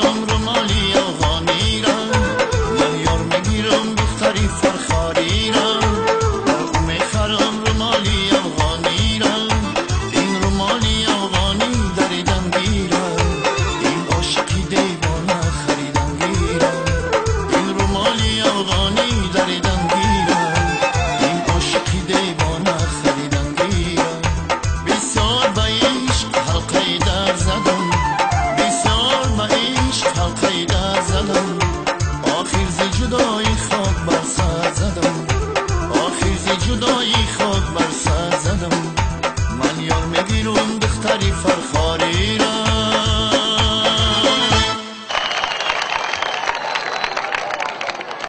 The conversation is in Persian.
میخرم رومالی افغانی را، من یار میگیرم دختری فرخاری را. میخرم رومالی افغانی را، این رومالی افغانی دریدم گیرم، این عاشقی دیوانه خریدم گیرم. این رومالی افغانی دریدم گیرم، این عاشقی دیوانه خریدم گیرم. بسیار به عشق حلقه در زدم، بسیار به عشق حلقه در زدم، آخر ز جدایی خاک بر سر زدم، آخر ز جدایی خاک بر سر زدم. من یار میگیرم دختری فرخاری